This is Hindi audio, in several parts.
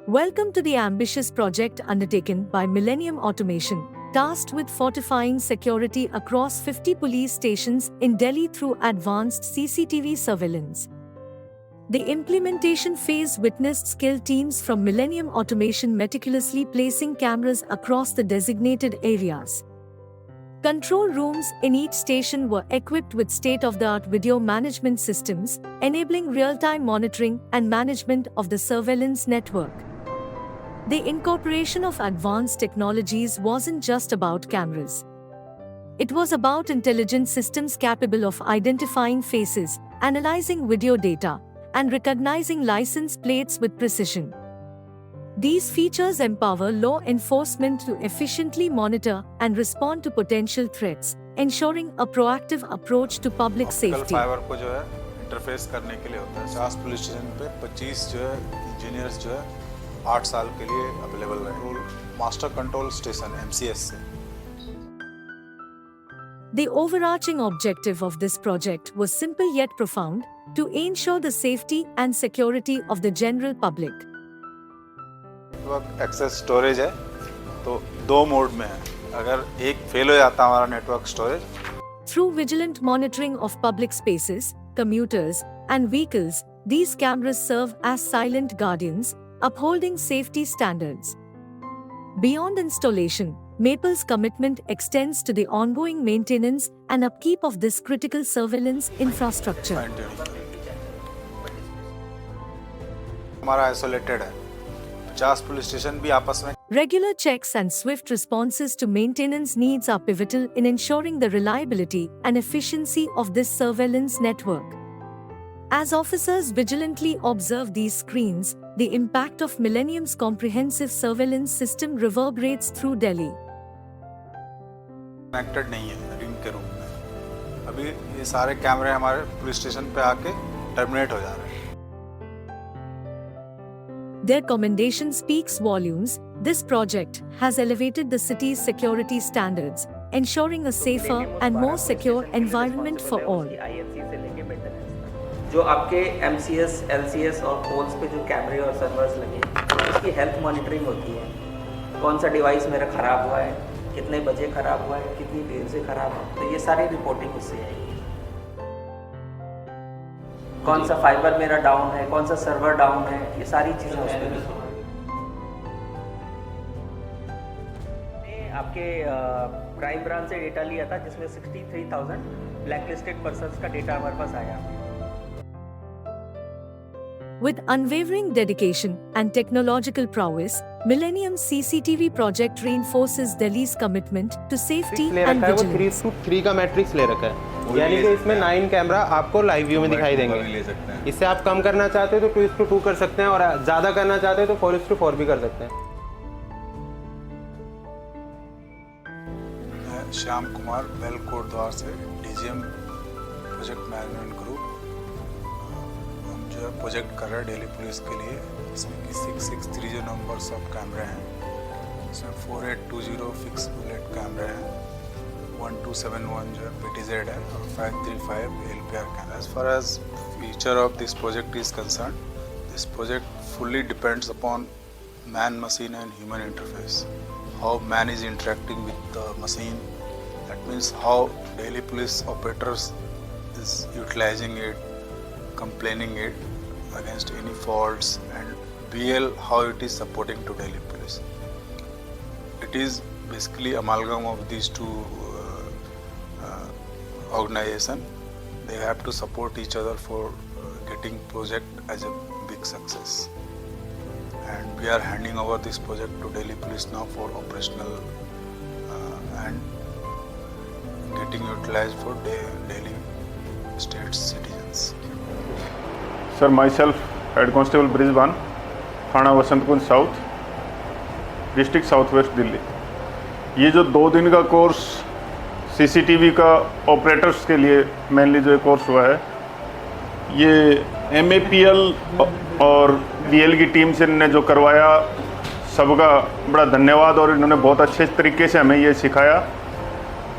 Welcome to the ambitious project undertaken by Millennium Automation, tasked with fortifying security across 50 police stations in Delhi through advanced CCTV surveillance. The implementation phase witnessed skilled teams from Millennium Automation meticulously placing cameras across the designated areas. Control rooms in each station were equipped with state-of-the-art video management systems, enabling real-time monitoring and management of the surveillance network. The incorporation of advanced technologies wasn't just about cameras. It was about intelligent systems capable of identifying faces, analyzing video data, and recognizing license plates with precision. These features empower law enforcement to efficiently monitor and respond to potential threats, ensuring a proactive approach to public safety. Fibre को जो है इंटरफेस करने के लिए होता है 50 पुलिस स्टेशन पे 25 जो है इंजीनियर्स जो है 8 साल के लिए अवेलेबल रहे मास्टर कंट्रोल स्टेशन MCS से. The overarching objective of this project was simple yet profound, to ensure the safety and security of the general public. Network access storage है तो दो मोड में है. अगर एक फेल हो जाता हमारा network storage. Through vigilant monitoring of public spaces, commuters, and vehicles, these cameras serve as silent guardians, upholding safety standards. Beyond installation, Maple's commitment extends to the ongoing maintenance and upkeep of this critical surveillance infrastructure. हमारा आइसोलेटेड है 50 पुलिस स्टेशन भी आपस में. Regular checks and swift responses to maintenance needs are pivotal in ensuring the reliability and efficiency of this surveillance network. As officers vigilantly observe these screens, the impact of Millennium's comprehensive surveillance system reverberates through Delhi. Connected नहीं है रिंग के रूप में. अभी ये सारे कैमरे हमारे पुलिस स्टेशन पे आके टर्मिनेट हो जा रहे हैं. Their commendation speaks volumes. This project has elevated the city's security standards, ensuring a safer and more secure environment for all. जो आपके MCS, LCS और पोल्स पे जो कैमरे और सर्वर्स लगे उसकी हेल्थ मॉनिटरिंग होती है. कौन सा डिवाइस मेरा ख़राब हुआ है, कितने बजे ख़राब हुआ है, कितनी देर से ख़राब हुआ, तो ये सारी रिपोर्टिंग उससे आएगी. कौन सा फाइबर मेरा डाउन है, कौन सा सर्वर डाउन है, ये सारी चीज़ें उस पर. आपके क्राइम ब्रांच से डेटा लिया था जिसमें 63,000 ब्लैकलिस्टेड पर्सन्स का डेटा हमारे पास आया. With unwavering dedication and technological prowess, Millennium's CCTV project reinforces Delhi's commitment to safety and vigilance. 3:3 का मैट्रिक्स ले रखा है, यानी कि इसमें 9 कैमरा आपको लाइव व्यू में दिखाई देंगे. इससे आप कम करना चाहते हो तो 2:2 कर सकते हैं और ज़्यादा करना चाहते हो तो 4:4 भी कर सकते हैं. मैं श्याम कुमार वेल कोटद्वार से DGM प्रोजेक्ट मैनेजमेंट ग्रुप. जो है प्रोजेक्ट कर रहे हैं दिल्ली पुलिस के लिए. इसमें कि 663 जो नंबर्स ऑफ कैमरे हैं, इसमें 4820 फिक्स बुलेट कैमरे हैं, 1271 जो है PTZ है और 535 LPR camera. As far as future of this project is concerned, this project fully depends upon man-machine and human interface. How man is interacting with the machine. That means how Delhi police operators is utilizing it, complaining it against any faults, and BL how it is supporting to Delhi police. It is basically amalgam of these two organization. They have to support each other for getting project as a big success. And we are handing over this project to Delhi police now for operational and getting utilized for Delhi state citizens. Sir, myself, Head Constable Brisbane, थाना Vasant Kunj south, district south west Delhi. ये जो 2 दिन का कोर्स CCTV का ऑपरेटर्स के लिए मेनली जो कोर्स हुआ है, ये MAPL और BL की टीम से ने जो करवाया, सबका बड़ा धन्यवाद. और इन्होंने बहुत अच्छे तरीके से हमें ये सिखाया.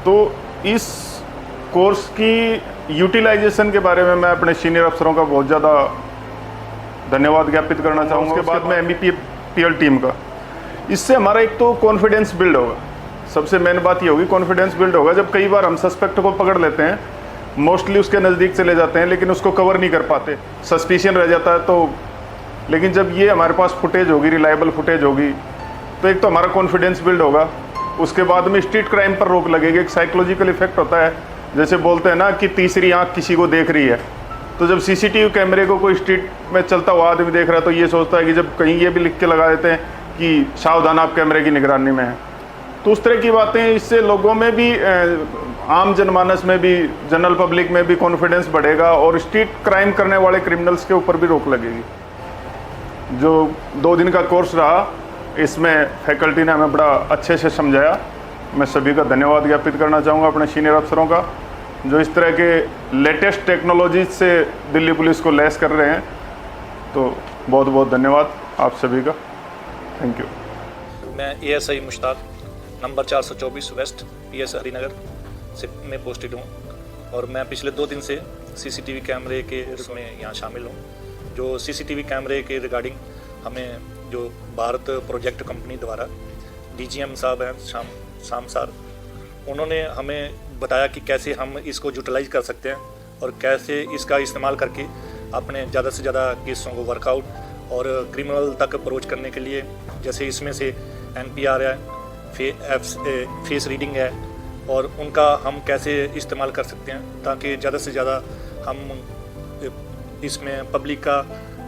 तो इस कोर्स की यूटिलाइजेशन के बारे में मैं अपने सीनियर अफसरों का बहुत ज़्यादा धन्यवाद ज्ञापित करना चाहूँगा. उसके बाद में टीएल टीम का। इससे हमारा एक तो कॉन्फिडेंस बिल्ड होगा, सबसे मेन बात ये होगी कॉन्फिडेंस बिल्ड होगा। जब कई बार हम सस्पेक्ट को पकड़ लेते हैं, मोस्टली उसके नज़दीक चले जाते हैं लेकिन उसको कवर नहीं कर पाते, सस्पिशियन रह जाता है। तो लेकिन जब ये हमारे पास फुटेज होगी, रिलायबल फुटेज होगी, तो एक तो हमारा कॉन्फिडेंस बिल्ड होगा। उसके बाद में स्ट्रीट क्राइम पर रोक लगेगी। एक साइकोलॉजिकल इफेक्ट होता है, जैसे बोलते हैं ना कि तीसरी आंख किसी को देख रही है। तो जब सीसीटीवी कैमरे को कोई स्ट्रीट में चलता हुआ आदमी देख रहा है तो ये सोचता है कि जब कहीं ये भी लिख के लगा देते हैं कि सावधान आप कैमरे की निगरानी में हैं, तो उस तरह की बातें, इससे लोगों में भी, आम जनमानस में भी, जनरल पब्लिक में भी कॉन्फिडेंस बढ़ेगा और स्ट्रीट क्राइम करने वाले क्रिमिनल्स के ऊपर भी रोक लगेगी। जो 2 दिन का कोर्स रहा, इसमें फैकल्टी ने हमें बड़ा अच्छे से समझाया। मैं सभी का धन्यवाद ज्ञापित करना चाहूँगा, अपने सीनियर अफसरों का, जो इस तरह के लेटेस्ट टेक्नोलॉजीज से दिल्ली पुलिस को लैस कर रहे हैं। तो बहुत बहुत धन्यवाद आप सभी का, थैंक यू। मैं ASI Mushtaq, number 424 west PS Harinagar से में पोस्टेड हूँ और मैं पिछले 2 दिन से CCTV कैमरे के उसमें यहाँ शामिल हूँ। जो CCTV कैमरे के रिगार्डिंग हमें जो भारत प्रोजेक्ट कंपनी द्वारा DGM साहब हैं शाम सर, उन्होंने हमें बताया कि कैसे हम इसको यूटिलाइज कर सकते हैं और कैसे इसका इस्तेमाल करके अपने ज़्यादा से ज़्यादा केसों को वर्कआउट और क्रिमिनल तक अप्रोच करने के लिए, जैसे इसमें से NPR है, फेस रीडिंग है, और उनका हम कैसे इस्तेमाल कर सकते हैं ताकि ज़्यादा से ज़्यादा हम इसमें पब्लिक का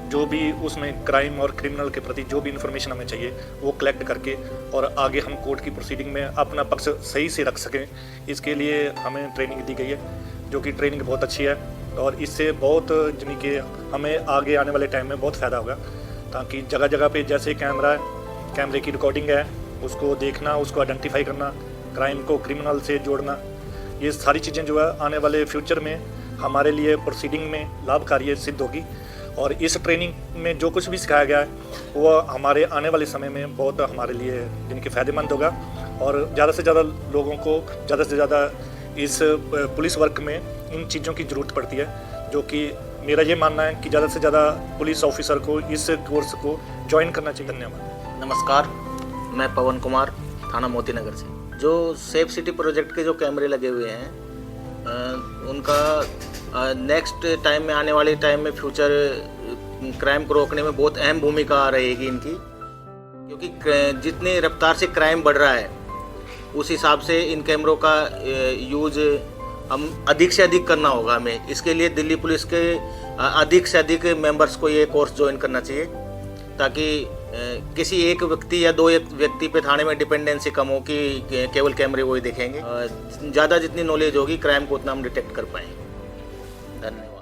जो भी उसमें क्राइम और क्रिमिनल के प्रति जो भी इन्फॉर्मेशन हमें चाहिए वो कलेक्ट करके और आगे हम कोर्ट की प्रोसीडिंग में अपना पक्ष सही से रख सकें। इसके लिए हमें ट्रेनिंग दी गई है, जो कि ट्रेनिंग बहुत अच्छी है और इससे बहुत यानी कि हमें आगे आने वाले टाइम में बहुत फ़ायदा होगा, ताकि जगह जगह पे जैसे कैमरा है, कैमरे की रिकॉर्डिंग है, उसको देखना, उसको आइडेंटिफाई करना, क्राइम को क्रिमिनल से जोड़ना, ये सारी चीज़ें जो है आने वाले फ्यूचर में हमारे लिए प्रोसीडिंग में लाभकारी सिद्ध होगी। और इस ट्रेनिंग में जो कुछ भी सिखाया गया है वो हमारे आने वाले समय में बहुत हमारे लिए जिनके फ़ायदेमंद होगा और ज़्यादा से ज़्यादा लोगों को ज़्यादा से ज़्यादा इस पुलिस वर्क में इन चीज़ों की ज़रूरत पड़ती है, जो कि मेरा ये मानना है कि ज़्यादा से ज़्यादा पुलिस ऑफिसर को इस कोर्स को ज्वाइन करना चाहिए। धन्यवाद। नमस्कार, मैं पवन कुमार, थाना मोती नगर से। जो सेफ सिटी प्रोजेक्ट के जो कैमरे लगे हुए हैं उनका नेक्स्ट टाइम में, आने वाले टाइम में फ्यूचर क्राइम को रोकने में बहुत अहम भूमिका रहेगी इनकी, क्योंकि जितनी रफ्तार से क्राइम बढ़ रहा है उस हिसाब से इन कैमरों का यूज हम अधिक से अधिक करना होगा हमें। इसके लिए दिल्ली पुलिस के अधिक से अधिक मेंबर्स को ये कोर्स ज्वाइन करना चाहिए, ताकि किसी एक व्यक्ति या 2 व्यक्ति पे थाने में डिपेंडेंसी कम हो कि केवल कैमरे वो ही देखेंगे। ज़्यादा जितनी नॉलेज होगी क्राइम को उतना हम डिटेक्ट कर पाएंगे। धन्यवाद।